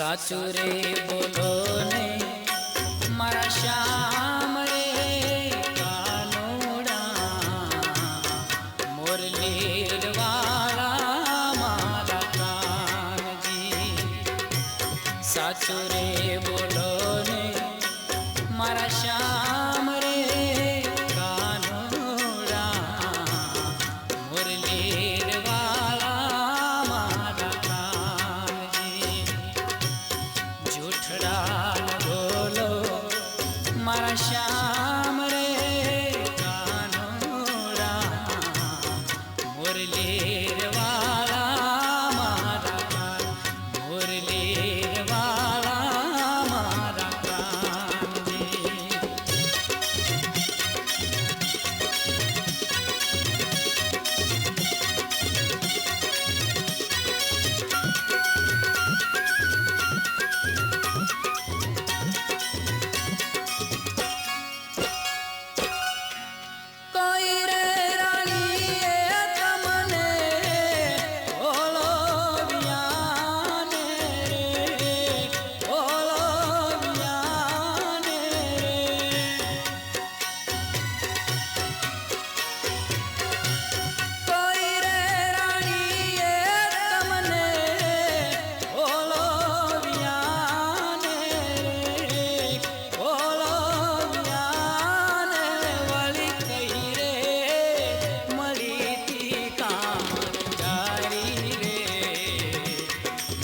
સાચું રે બોલો ને મારા શ્યામ રે કાનુડા મુરલીર વાળા મારા કાનજી સાચું રે બોલો ને મારા શ્યામ રે કાનુડા મુરલીર મારા શ્યામ રે કાનુડા મુરલીર વાળા મારા કાન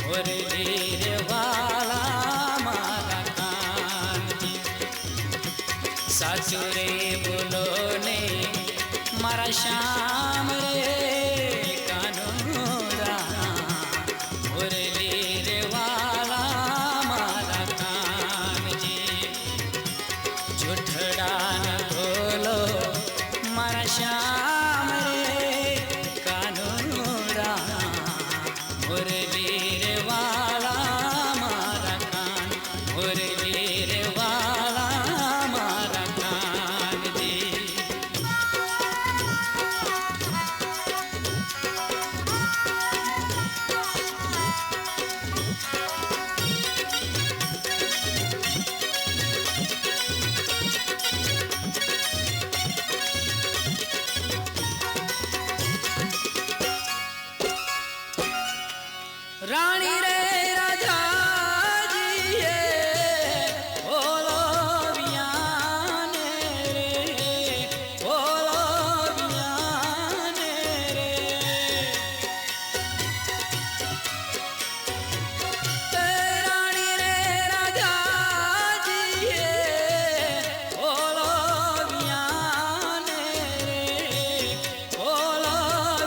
મુરલીર વાળા મારા કાનજી સાચું રે બોલો ને મારા શ્યામ રે કાનુડા મુરલીર વાળા મારા કાનજી જૂઠડા ન બોલો મારા શ્યામ રે કાનુડા મુરલીર વાળા મારા કાન મુરલીર વાળા રાણી રે રાજાજીએ બોલો વિયાને રે બોલો વિયાને રે રાણી રે રાજાજીએ બોલો વિયાને રે બોલો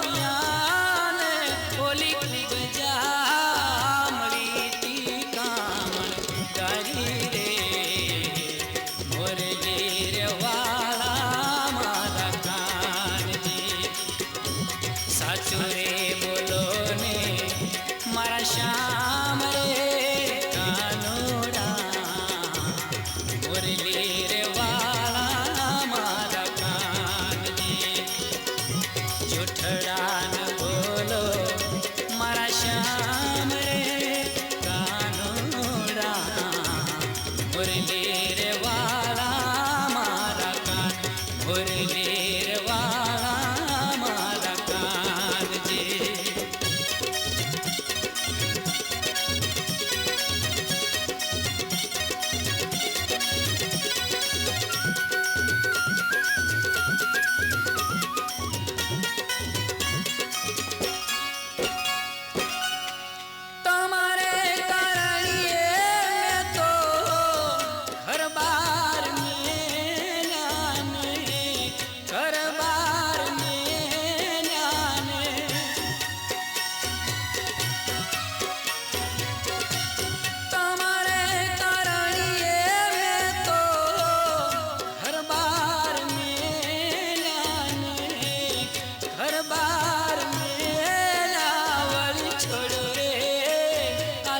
વિયાને બોલી બજા સાચું રે બોલો ને મારા શ્યામ રે કાનુડા મુરલીર વાળા મારા કાનજી જૂઠડા ન બોલો મારા શ્યામ રે કાનુડા મુરલીર વાળા મારા કાન મુરલીર વાળા મારા કાનજી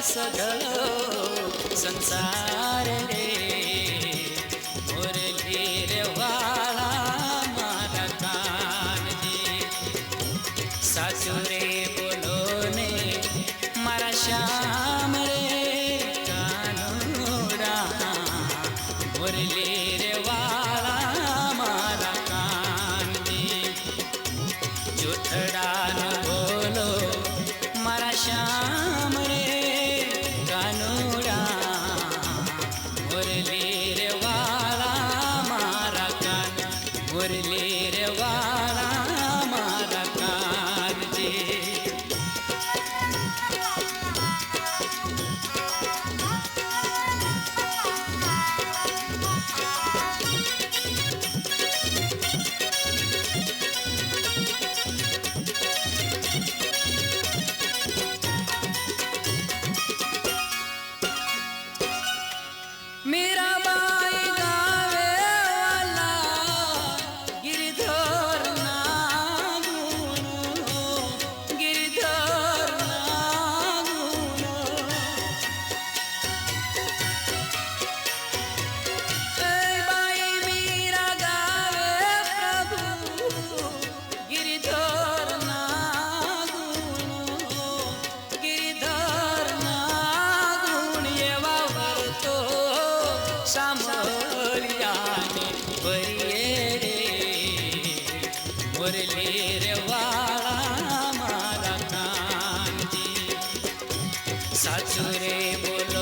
સગળો સંસાર રે મુરલીર વાળા મારા કાનજી સાચું રે બોલો ને મારા શ્યામ રે રે બોલો